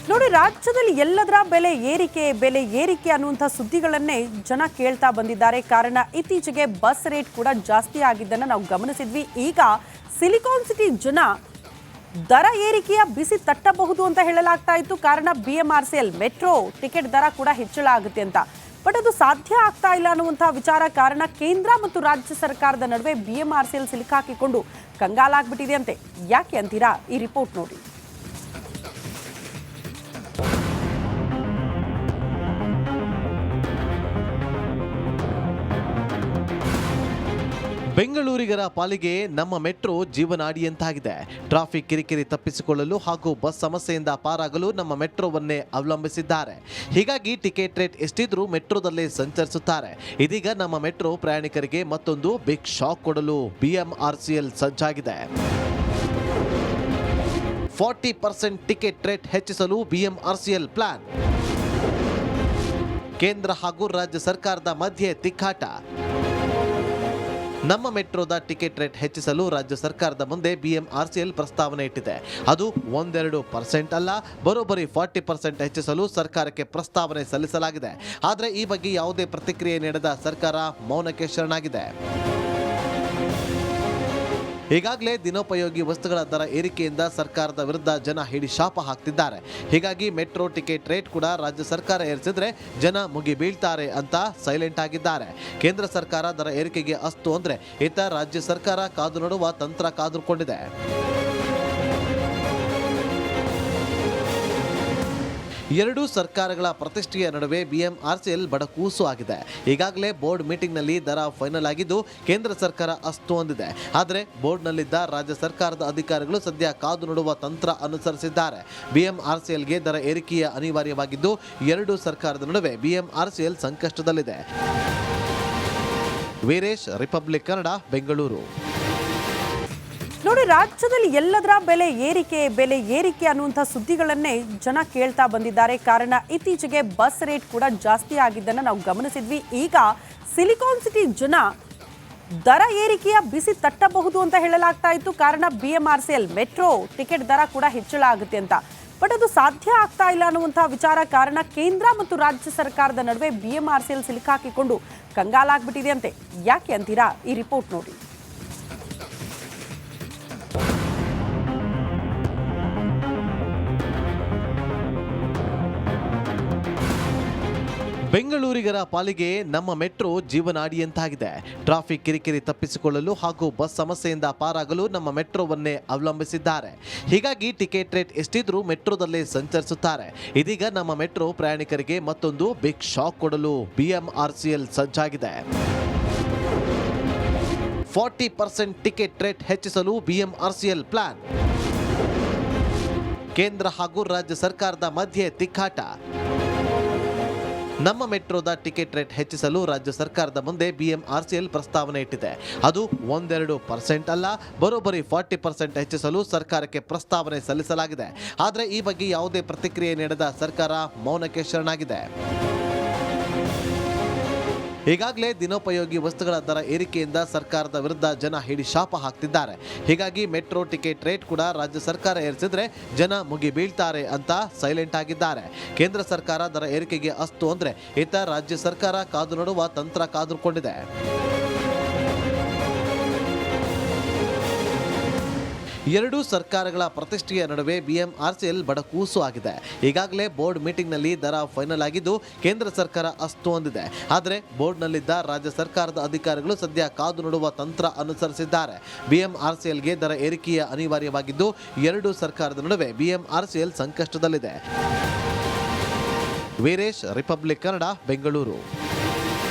ನೋಡಿ, ರಾಜ್ಯದಲ್ಲಿ ಎಲ್ಲದರ ಬೆಲೆ ಏರಿಕೆ ಅನ್ನುವಂಥ ಸುದ್ದಿಗಳನ್ನೇ ಜನ ಕೇಳ್ತಾ ಬಂದಿದ್ದಾರೆ. ಕಾರಣ ಇತ್ತೀಚೆಗೆ ಬಸ್ ರೇಟ್ ಕೂಡ ಜಾಸ್ತಿ ಆಗಿದ್ದನ್ನು ನಾವು ಗಮನಿಸಿದ್ವಿ. ಈಗ ಸಿಲಿಕಾನ್ ಸಿಟಿ ಜನ ದರ ಏರಿಕೆಯ ಬಿಸಿ ತಟ್ಟಬಹುದು ಅಂತ ಹೇಳಲಾಗ್ತಾ ಇತ್ತು. ಕಾರಣ BMRCL ಮೆಟ್ರೋ ಟಿಕೆಟ್ ದರ ಕೂಡ ಹೆಚ್ಚಳ ಆಗುತ್ತೆ ಅಂತ. ಬಟ್ ಅದು ಸಾಧ್ಯ ಆಗ್ತಾ ಇಲ್ಲ ಅನ್ನುವಂಥ ವಿಚಾರ. ಕಾರಣ ಕೇಂದ್ರ ಮತ್ತು ರಾಜ್ಯ ಸರ್ಕಾರದ ನಡುವೆ BMRCL ಸಿಲುಕಾಕಿಕೊಂಡು ಕಂಗಾಲಾಗ್ಬಿಟ್ಟಿದೆ ಅಂತೆ. ಯಾಕೆ ಅಂತೀರಾ? ಈ ರಿಪೋರ್ಟ್ ನೋಡಿ. ಬೆಂಗಳೂರಿಗರ ಪಾಲಿಗೆ ನಮ್ಮ ಮೆಟ್ರೋ ಜೀವನಾಡಿಯಂತಾಗಿದೆ. ಟ್ರಾಫಿಕ್ ಕಿರಿಕಿರಿ ತಪ್ಪಿಸಿಕೊಳ್ಳಲು ಹಾಗೂ ಬಸ್ ಸಮಸ್ಯೆಯಿಂದ ಪಾರಾಗಲು ನಮ್ಮ ಮೆಟ್ರೋವನ್ನೇ ಅವಲಂಬಿಸಿದ್ದಾರೆ. ಹೀಗಾಗಿ ಟಿಕೆಟ್ ರೇಟ್ ಎಷ್ಟಿದ್ರೂ ಮೆಟ್ರೋದಲ್ಲೇ ಸಂಚರಿಸುತ್ತಾರೆ. ಇದೀಗ ನಮ್ಮ ಮೆಟ್ರೋ ಪ್ರಯಾಣಿಕರಿಗೆ ಮತ್ತೊಂದು ಬಿಗ್ ಶಾಕ್ ಕೊಡಲು BMRCL ಸಜ್ಜಾಗಿದೆ. 40% ಟಿಕೆಟ್ ರೇಟ್ ಹೆಚ್ಚಿಸಲು BMRCL ಪ್ಲಾನ್. ಕೇಂದ್ರ ಹಾಗೂ ರಾಜ್ಯ ಸರ್ಕಾರದ ಮಧ್ಯೆ ತಿಕ್ಕಾಟ. ನಮ್ಮ ಮೆಟ್ರೋದ ಟಿಕೆಟ್ ರೇಟ್ ಹೆಚ್ಚಿಸಲು ರಾಜ್ಯ ಸರ್ಕಾರದ ಮುಂದೆ BMRCL ಪ್ರಸ್ತಾವನೆ ಇಟ್ಟಿದೆ. ಅದು 1-2% ಅಲ್ಲ, ಬರೋಬ್ಬರಿ 40% ಹೆಚ್ಚಿಸಲು ಸರ್ಕಾರಕ್ಕೆ ಪ್ರಸ್ತಾವನೆ ಸಲ್ಲಿಸಲಾಗಿದೆ. ಆದರೆ ಈ ಬಗ್ಗೆ ಯಾವುದೇ ಪ್ರತಿಕ್ರಿಯೆ ನೀಡದ ಸರ್ಕಾರ ಮೌನಕ್ಕೆ ಶರಣಾಗಿದೆ. ಈಗಾಗಲೇ ದಿನೋಪಯೋಗಿ ವಸ್ತುಗಳ ದರ ಏರಿಕೆಯಿಂದ ಸರ್ಕಾರದ ವಿರುದ್ಧ ಜನ ಹಿಡಿ ಶಾಪ ಹಾಕ್ತಿದ್ದಾರೆ. ಹೀಗಾಗಿ ಮೆಟ್ರೋ ಟಿಕೆಟ್ ರೇಟ್ ಕೂಡ ರಾಜ್ಯ ಸರ್ಕಾರ ಏರಿಸಿದ್ರೆ ಜನ ಮುಗಿ ಬೀಳ್ತಾರೆ ಅಂತ ಸೈಲೆಂಟ್ ಆಗಿದ್ದಾರೆ. ಕೇಂದ್ರ ಸರ್ಕಾರ ದರ ಏರಿಕೆಗೆ ಅಸ್ತು ಅಂದ್ರೆ ಇತ್ತ ರಾಜ್ಯ ಸರ್ಕಾರ ಕಾದು ನೋಡುವ ತಂತ್ರ ಕಾದುಕೊಂಡಿದೆ. ಎರಡೂ ಸರ್ಕಾರಗಳ ಪ್ರತಿಷ್ಠೆಯ ನಡುವೆ BMRCL ಬಡಕೂಸು ಆಗಿದೆ. ಈಗಾಗಲೇ ಬೋರ್ಡ್ ಮೀಟಿಂಗ್ನಲ್ಲಿ ದರ ಫೈನಲ್ ಆಗಿದ್ದು ಕೇಂದ್ರ ಸರ್ಕಾರ ಅಸ್ತು ಹೊಂದಿದೆ. ಆದರೆ ಬೋರ್ಡ್ನಲ್ಲಿದ್ದ ರಾಜ್ಯ ಸರ್ಕಾರದ ಅಧಿಕಾರಿಗಳು ಸದ್ಯ ಕಾದು ನೋಡುವ ತಂತ್ರ ಅನುಸರಿಸಿದ್ದಾರೆ. BMRCLಗೆ ದರ ಏರಿಕೆಯ ಅನಿವಾರ್ಯವಾಗಿದ್ದು ಎರಡೂ ಸರ್ಕಾರದ ನಡುವೆ BMRCL ಸಂಕಷ್ಟದಲ್ಲಿದೆ. ವೀರೇಶ್, ರಿಪಬ್ಲಿಕ್ ಕನ್ನಡ, ಬೆಂಗಳೂರು. ನೋಡಿ, ರಾಜ್ಯದಲ್ಲಿ ಎಲ್ಲದರ ಬೆಲೆ ಏರಿಕೆ ಅನ್ನುವಂಥ ಸುದ್ದಿಗಳನ್ನೇ ಜನ ಕೇಳ್ತಾ ಬಂದಿದ್ದಾರೆ. ಕಾರಣ ಇತ್ತೀಚೆಗೆ ಬಸ್ ರೇಟ್ ಕೂಡ ಜಾಸ್ತಿ ಆಗಿದ್ದನ್ನು ನಾವು ಗಮನಿಸಿದ್ವಿ. ಈಗ ಸಿಲಿಕಾನ್ ಸಿಟಿ ಜನ ದರ ಏರಿಕೆಯ ಬಿಸಿ ತಟ್ಟಬಹುದು ಅಂತ ಹೇಳಲಾಗ್ತಾ ಇತ್ತು. ಕಾರಣ BMRCL ಮೆಟ್ರೋ ಟಿಕೆಟ್ ದರ ಕೂಡ ಹೆಚ್ಚಳ ಆಗುತ್ತೆ ಅಂತ. ಬಟ್ ಅದು ಸಾಧ್ಯ ಆಗ್ತಾ ಇಲ್ಲ ಅನ್ನುವಂಥ ವಿಚಾರ. ಕಾರಣ ಕೇಂದ್ರ ಮತ್ತು ರಾಜ್ಯ ಸರ್ಕಾರದ ನಡುವೆ BMRCL ಸಿಲುಕಾಕಿಕೊಂಡು ಕಂಗಾಲಾಗ್ಬಿಟ್ಟಿದೆ ಅಂತೆ. ಯಾಕೆ ಅಂತೀರಾ? ಈ ರಿಪೋರ್ಟ್ ನೋಡಿ. ಬೆಂಗಳೂರಿಗರ ಪಾಲಿಗೆ ನಮ್ಮ ಮೆಟ್ರೋ ಜೀವನಾಡಿಯಂತಾಗಿದೆ. ಟ್ರಾಫಿಕ್ ಕಿರಿಕಿರಿ ತಪ್ಪಿಸಿಕೊಳ್ಳಲು ಹಾಗೂ ಬಸ್ ಸಮಸ್ಯೆಯಿಂದ ಪಾರಾಗಲು ನಮ್ಮ ಮೆಟ್ರೋವನ್ನೇ ಅವಲಂಬಿಸಿದ್ದಾರೆ. ಹೀಗಾಗಿ ಟಿಕೆಟ್ ರೇಟ್ ಎಷ್ಟಿದ್ರೂ ಮೆಟ್ರೋದಲ್ಲೇ ಸಂಚರಿಸುತ್ತಾರೆ. ಇದೀಗ ನಮ್ಮ ಮೆಟ್ರೋ ಪ್ರಯಾಣಿಕರಿಗೆ ಮತ್ತೊಂದು ಬಿಗ್ ಶಾಕ್ ಕೊಡಲು BMRCL ಸಜ್ಜಾಗಿದೆ. 40% ಟಿಕೆಟ್ ರೇಟ್ ಹೆಚ್ಚಿಸಲು BMRCL ಪ್ಲಾನ್. ಕೇಂದ್ರ ಹಾಗೂ ರಾಜ್ಯ ಸರ್ಕಾರದ ಮಧ್ಯೆ ತಿಕ್ಕಾಟ. ನಮ್ಮ ಮೆಟ್ರೋದ ಟಿಕೆಟ್ ರೇಟ್ ಹೆಚ್ಚಿಸಲು ರಾಜ್ಯ ಸರ್ಕಾರದ ಮುಂದೆ BMRCL ಪ್ರಸ್ತಾವನೆ ಇಟ್ಟಿದೆ. ಅದು 1-2% ಅಲ್ಲ, ಬರೋಬ್ಬರಿ 40% ಹೆಚ್ಚಿಸಲು ಸರ್ಕಾರಕ್ಕೆ ಪ್ರಸ್ತಾವನೆ ಸಲ್ಲಿಸಲಾಗಿದೆ. ಆದರೆ ಈ ಬಗ್ಗೆ ಯಾವುದೇ ಪ್ರತಿಕ್ರಿಯೆ ನೀಡದ ಸರ್ಕಾರ ಮೌನಕ್ಕೆ ಶರಣಾಗಿದೆ. ಈಗಾಗಲೇ ದಿನೋಪಯೋಗಿ ವಸ್ತುಗಳ ದರ ಏರಿಕೆಯಿಂದ ಸರ್ಕಾರದ ವಿರುದ್ಧ ಜನ ಹಿಡಿ ಶಾಪ ಹಾಕ್ತಿದ್ದಾರೆ. ಹೀಗಾಗಿ ಮೆಟ್ರೋ ಟಿಕೆಟ್ ರೇಟ್ ಕೂಡ ರಾಜ್ಯ ಸರ್ಕಾರ ಏರಿಸಿದ್ರೆ ಜನ ಮುಗಿ ಬೀಳ್ತಾರೆ ಅಂತ ಸೈಲೆಂಟ್ ಆಗಿದ್ದಾರೆ. ಕೇಂದ್ರ ಸರ್ಕಾರ ದರ ಏರಿಕೆಗೆ ಅಸ್ತು ಅಂದ್ರೆ ಇತ್ತ ರಾಜ್ಯ ಸರ್ಕಾರ ಕಾದು ನೋಡುವ ತಂತ್ರ ಕಾದುಕೊಂಡಿದೆ. ಎರಡೂ ಸರ್ಕಾರಗಳ ಪ್ರತಿಷ್ಠೆಯ ನಡುವೆ BMRCL ಬಡಕೂಸು ಆಗಿದೆ. ಈಗಾಗಲೇ ಬೋರ್ಡ್ ಮೀಟಿಂಗ್ನಲ್ಲಿ ದರ ಫೈನಲ್ ಆಗಿದ್ದು ಕೇಂದ್ರ ಸರ್ಕಾರ ಅಸ್ತು ಹೊಂದಿದೆ. ಆದರೆ ಬೋರ್ಡ್ನಲ್ಲಿದ್ದ ರಾಜ್ಯ ಸರ್ಕಾರದ ಅಧಿಕಾರಿಗಳು ಸದ್ಯ ಕಾದು ನೋಡುವ ತಂತ್ರ ಅನುಸರಿಸಿದ್ದಾರೆ. BMRCLಗೆ ದರ ಏರಿಕೆಯ ಅನಿವಾರ್ಯವಾಗಿದ್ದು ಎರಡೂ ಸರ್ಕಾರದ ನಡುವೆ BMRCL ಸಂಕಷ್ಟದಲ್ಲಿದೆ. ವೀರೇಶ್, ರಿಪಬ್ಲಿಕ್ ಕನ್ನಡ, ಬೆಂಗಳೂರು.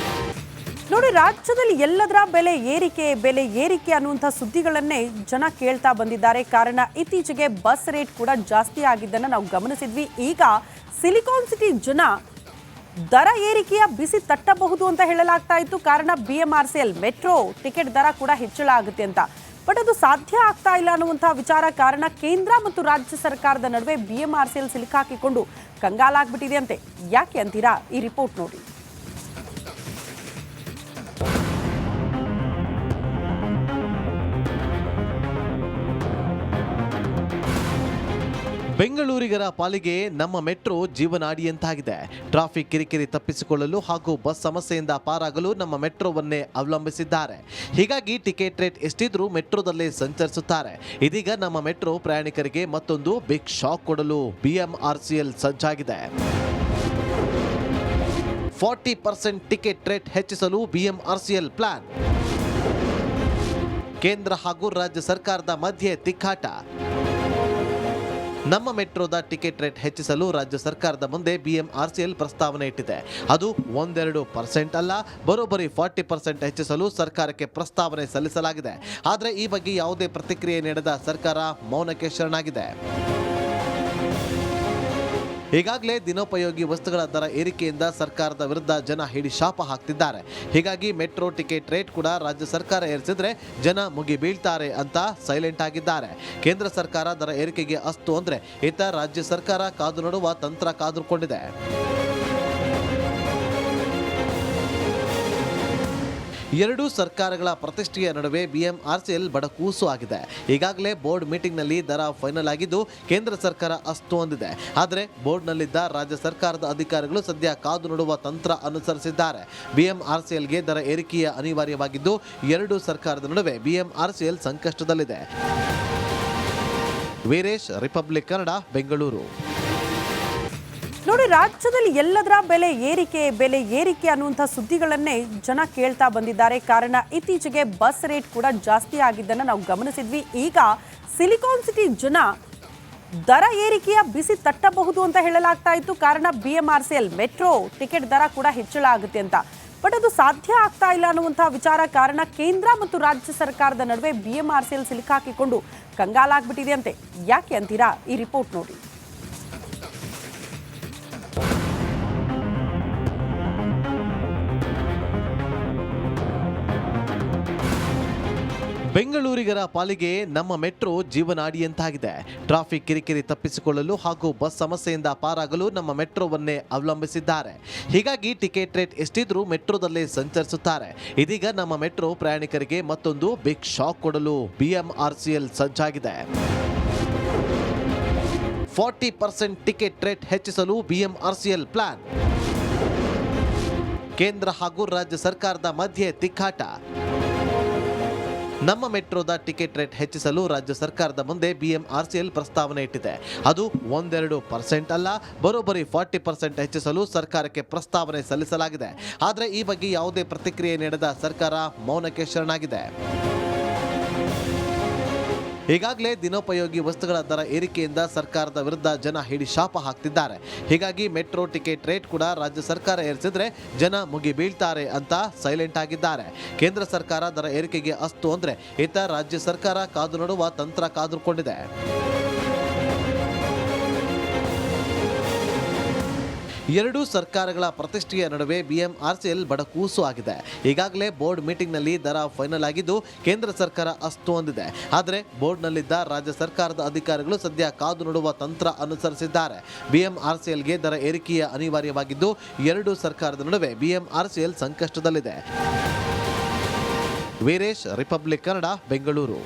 ನೋಡಿ, ರಾಜ್ಯದಲ್ಲಿ ಎಲ್ಲದರ ಬೆಲೆ ಏರಿಕೆ ಅನ್ನುವಂಥ ಸುದ್ದಿಗಳನ್ನೇ ಜನ ಕೇಳ್ತಾ ಬಂದಿದ್ದಾರೆ. ಕಾರಣ ಇತ್ತೀಚೆಗೆ ಬಸ್ ರೇಟ್ ಕೂಡ ಜಾಸ್ತಿ ಆಗಿದ್ದನ್ನು ನಾವು ಗಮನಿಸಿದ್ವಿ. ಈಗ ಸಿಲಿಕಾನ್ ಸಿಟಿ ಜನ ದರ ಏರಿಕೆಯ ಬಿಸಿ ತಟ್ಟಬಹುದು ಅಂತ ಹೇಳಲಾಗ್ತಾ ಇತ್ತು. ಕಾರಣ BMRCL ಮೆಟ್ರೋ ಟಿಕೆಟ್ ದರ ಕೂಡ ಹೆಚ್ಚಳ ಆಗುತ್ತೆ ಅಂತ. ಬಟ್ ಅದು ಸಾಧ್ಯ ಆಗ್ತಾ ಇಲ್ಲ ಅನ್ನುವಂಥ ವಿಚಾರ. ಕಾರಣ ಕೇಂದ್ರ ಮತ್ತು ರಾಜ್ಯ ಸರ್ಕಾರದ ನಡುವೆ BMRCL ಸಿಲುಕಾಕಿಕೊಂಡು ಕಂಗಾಲಾಗ್ಬಿಟ್ಟಿದೆ ಅಂತೆ. ಯಾಕೆ ಅಂತೀರಾ? ಈ ರಿಪೋರ್ಟ್ ನೋಡಿ. ಬೆಂಗಳೂರಿಗರ ಪಾಲಿಗೆ ನಮ್ಮ ಮೆಟ್ರೋ ಜೀವನಾಡಿಯಂತಾಗಿದೆ. ಟ್ರಾಫಿಕ್ ಕಿರಿಕಿರಿ ತಪ್ಪಿಸಿಕೊಳ್ಳಲು ಹಾಗೂ ಬಸ್ ಸಮಸ್ಯೆಯಿಂದ ಪಾರಾಗಲು ನಮ್ಮ ಮೆಟ್ರೋವನ್ನೇ ಅವಲಂಬಿಸಿದ್ದಾರೆ. ಹೀಗಾಗಿ ಟಿಕೆಟ್ ರೇಟ್ ಎಷ್ಟಿದ್ರೂ ಮೆಟ್ರೋದಲ್ಲೇ ಸಂಚರಿಸುತ್ತಾರೆ. ಇದೀಗ ನಮ್ಮ ಮೆಟ್ರೋ ಪ್ರಯಾಣಿಕರಿಗೆ ಮತ್ತೊಂದು ಬಿಗ್ ಶಾಕ್ ಕೊಡಲು BMRCL ಸಜ್ಜಾಗಿದೆ. 40% ಟಿಕೆಟ್ ರೇಟ್ ಹೆಚ್ಚಿಸಲು BMRCL ಪ್ಲಾನ್. ಕೇಂದ್ರ ಹಾಗೂ ರಾಜ್ಯ ಸರ್ಕಾರದ ಮಧ್ಯೆ ತಿಕ್ಕಾಟ. ನಮ್ಮ ಮೆಟ್ರೋದ ಟಿಕೆಟ್ ರೇಟ್ ಹೆಚ್ಚಿಸಲು ರಾಜ್ಯ ಸರ್ಕಾರದ ಮುಂದೆ BMRCL ಪ್ರಸ್ತಾವನೆ ಇಟ್ಟಿದೆ. ಅದು 1-2% ಅಲ್ಲ, ಬರೋಬ್ಬರಿ 40% ಹೆಚ್ಚಿಸಲು ಸರ್ಕಾರಕ್ಕೆ ಪ್ರಸ್ತಾವನೆ ಸಲ್ಲಿಸಲಾಗಿದೆ. ಆದರೆ ಈ ಬಗ್ಗೆ ಯಾವುದೇ ಪ್ರತಿಕ್ರಿಯೆ ನೀಡದ ಸರ್ಕಾರ ಮೌನಕ್ಕೆ ಶರಣಾಗಿದೆ. ಈಗಾಗಲೇ ದಿನೋಪಯೋಗಿ ವಸ್ತುಗಳ ದರ ಏರಿಕೆಯಿಂದ ಸರ್ಕಾರದ ವಿರುದ್ಧ ಜನ ಹಿಡಿ ಶಾಪ ಹಾಕ್ತಿದ್ದಾರೆ. ಹೀಗಾಗಿ ಮೆಟ್ರೋ ಟಿಕೆಟ್ ರೇಟ್ ಕೂಡ ರಾಜ್ಯ ಸರ್ಕಾರ ಏರಿಸಿದ್ರೆ ಜನ ಮುಗಿ ಬೀಳ್ತಾರೆ ಅಂತ ಸೈಲೆಂಟ್ ಆಗಿದ್ದಾರೆ. ಕೇಂದ್ರ ಸರ್ಕಾರ ದರ ಏರಿಕೆಗೆ ಅಸ್ತು ಅಂದ್ರೆ ಇತ್ತ ರಾಜ್ಯ ಸರ್ಕಾರ ಕಾದು ನೋಡುವ ತಂತ್ರ ಕಾದುಕೊಂಡಿದೆ. ಎರಡೂ ಸರ್ಕಾರಗಳ ಪ್ರತಿಷ್ಠೆಯ ನಡುವೆ BMRCL ಬಡಕೂಸು ಆಗಿದೆ. ಈಗಾಗಲೇ ಬೋರ್ಡ್ ಮೀಟಿಂಗ್ನಲ್ಲಿ ದರ ಫೈನಲ್ ಆಗಿದ್ದು ಕೇಂದ್ರ ಸರ್ಕಾರ ಅಸ್ತು ಹೊಂದಿದೆ. ಆದರೆ ಬೋರ್ಡ್ನಲ್ಲಿದ್ದ ರಾಜ್ಯ ಸರ್ಕಾರದ ಅಧಿಕಾರಿಗಳು ಸದ್ಯ ಕಾದು ನೋಡುವ ತಂತ್ರ ಅನುಸರಿಸಿದ್ದಾರೆ. BMRCLಗೆ ದರ ಏರಿಕೆಯ ಅನಿವಾರ್ಯವಾಗಿದ್ದು ಎರಡೂ ಸರ್ಕಾರದ ನಡುವೆ BMRCL ಸಂಕಷ್ಟದಲ್ಲಿದೆ. ವೀರೇಶ್, ರಿಪಬ್ಲಿಕ್ ಕನ್ನಡ, ಬೆಂಗಳೂರು. ನೋಡಿ, ರಾಜ್ಯದಲ್ಲಿ ಎಲ್ಲದರ ಬೆಲೆ ಏರಿಕೆ ಅನ್ನುವಂಥ ಸುದ್ದಿಗಳನ್ನೇ ಜನ ಕೇಳ್ತಾ ಬಂದಿದ್ದಾರೆ. ಕಾರಣ ಇತ್ತೀಚೆಗೆ ಬಸ್ ರೇಟ್ ಕೂಡ ಜಾಸ್ತಿ ಆಗಿದ್ದನ್ನು ನಾವು ಗಮನಿಸಿದ್ವಿ. ಈಗ ಸಿಲಿಕಾನ್ ಸಿಟಿ ಜನ ದರ ಏರಿಕೆಯ ಬಿಸಿ ತಟ್ಟಬಹುದು ಅಂತ ಹೇಳಲಾಗ್ತಾ ಇತ್ತು. ಕಾರಣ BMRCL ಮೆಟ್ರೋ ಟಿಕೆಟ್ ದರ ಕೂಡ ಹೆಚ್ಚಳ ಆಗುತ್ತೆ ಅಂತ. ಬಟ್ ಅದು ಸಾಧ್ಯ ಆಗ್ತಾ ಇಲ್ಲ ಅನ್ನುವಂಥ ವಿಚಾರ ಕಾರಣ ಕೇಂದ್ರ ಮತ್ತು ರಾಜ್ಯ ಸರ್ಕಾರದ ನಡುವೆ BMRCL ಸಿಲುಕಾಕಿಕೊಂಡು ಕಂಗಾಲಾಗ್ಬಿಟ್ಟಿದೆ ಅಂತೆ. ಯಾಕೆ ಅಂತೀರಾ? ಈ ರಿಪೋರ್ಟ್ ನೋಡಿ. ಬೆಂಗಳೂರಿಗರ ಪಾಲಿಗೆ ನಮ್ಮ ಮೆಟ್ರೋ ಜೀವನಾಡಿಯಂತಾಗಿದೆ. ಟ್ರಾಫಿಕ್ ಕಿರಿಕಿರಿ ತಪ್ಪಿಸಿಕೊಳ್ಳಲು ಹಾಗೂ ಬಸ್ ಸಮಸ್ಯೆಯಿಂದ ಪಾರಾಗಲು ನಮ್ಮ ಮೆಟ್ರೋವನ್ನೇ ಅವಲಂಬಿಸಿದ್ದಾರೆ. ಹೀಗಾಗಿ ಟಿಕೆಟ್ ರೇಟ್ ಎಷ್ಟಿದ್ರೂ ಮೆಟ್ರೋದಲ್ಲೇ ಸಂಚರಿಸುತ್ತಾರೆ. ಇದೀಗ ನಮ್ಮ ಮೆಟ್ರೋ ಪ್ರಯಾಣಿಕರಿಗೆ ಮತ್ತೊಂದು ಬಿಗ್ ಶಾಕ್ ಕೊಡಲು BMRCL ಸಜ್ಜಾಗಿದೆ. 40% ಟಿಕೆಟ್ ರೇಟ್ ಹೆಚ್ಚಿಸಲು BMRCL ಪ್ಲಾನ್. ಕೇಂದ್ರ ಹಾಗೂ ರಾಜ್ಯ ಸರ್ಕಾರದ ಮಧ್ಯೆ ತಿಕ್ಕಾಟ. ನಮ್ಮ ಮೆಟ್ರೋದ ಟಿಕೆಟ್ ರೇಟ್ ಹೆಚ್ಚಿಸಲು ರಾಜ್ಯ ಸರ್ಕಾರದ ಮುಂದೆ BMRCL ಪ್ರಸ್ತಾವನೆ ಇಟ್ಟಿದೆ. ಅದು 1-2% ಅಲ್ಲ, ಬರೋಬ್ಬರಿ 40% ಹೆಚ್ಚಿಸಲು ಸರ್ಕಾರಕ್ಕೆ ಪ್ರಸ್ತಾವನೆ ಸಲ್ಲಿಸಲಾಗಿದೆ. ಆದರೆ ಈ ಬಗ್ಗೆ ಯಾವುದೇ ಪ್ರತಿಕ್ರಿಯೆ ನೀಡದ ಸರ್ಕಾರ ಮೌನಕ್ಕೆ ಶರಣಾಗಿದೆ. ಈಗಾಗಲೇ ದಿನೋಪಯೋಗಿ ವಸ್ತುಗಳ ದರ ಏರಿಕೆಯಿಂದ ಸರ್ಕಾರದ ವಿರುದ್ಧ ಜನ ಹಿಡಿ ಶಾಪ ಹಾಕ್ತಿದ್ದಾರೆ. ಹೀಗಾಗಿ ಮೆಟ್ರೋ ಟಿಕೆಟ್ ರೇಟ್ ಕೂಡ ರಾಜ್ಯ ಸರ್ಕಾರ ಏರಿಸಿದ್ರೆ ಜನ ಮುಗಿ ಬೀಳ್ತಾರೆ ಅಂತ ಸೈಲೆಂಟ್ ಆಗಿದ್ದಾರೆ. ಕೇಂದ್ರ ಸರ್ಕಾರ ದರ ಏರಿಕೆಗೆ ಅಸ್ತು ಅಂದ್ರೆ ಇತ್ತ ರಾಜ್ಯ ಸರ್ಕಾರ ಕಾದು ನೋಡುವ ತಂತ್ರ ಕಾದುಕೊಂಡಿದೆ. ಎರಡೂ ಸರ್ಕಾರಗಳ ಪ್ರತಿಷ್ಠೆಯ ನಡುವೆ BMRCL ಬಡಕೂಸು ಆಗಿದೆ. ಈಗಾಗಲೇ ಬೋರ್ಡ್ ಮೀಟಿಂಗ್ನಲ್ಲಿ ದರ ಫೈನಲ್ ಆಗಿದ್ದು ಕೇಂದ್ರ ಸರ್ಕಾರ ಅಸ್ತು ಹೊಂದಿದೆ. ಆದರೆ ಬೋರ್ಡ್ನಲ್ಲಿದ್ದ ರಾಜ್ಯ ಸರ್ಕಾರದ ಅಧಿಕಾರಿಗಳು ಸದ್ಯ ಕಾದು ನೋಡುವ ತಂತ್ರ ಅನುಸರಿಸಿದ್ದಾರೆ. BMRCLಗೆ ದರ ಏರಿಕೆಯ ಅನಿವಾರ್ಯವಾಗಿದ್ದು ಎರಡೂ ಸರ್ಕಾರದ ನಡುವೆ BMRCL ಸಂಕಷ್ಟದಲ್ಲಿದೆ. ವೀರೇಶ್, ರಿಪಬ್ಲಿಕ್ ಕನ್ನಡ, ಬೆಂಗಳೂರು.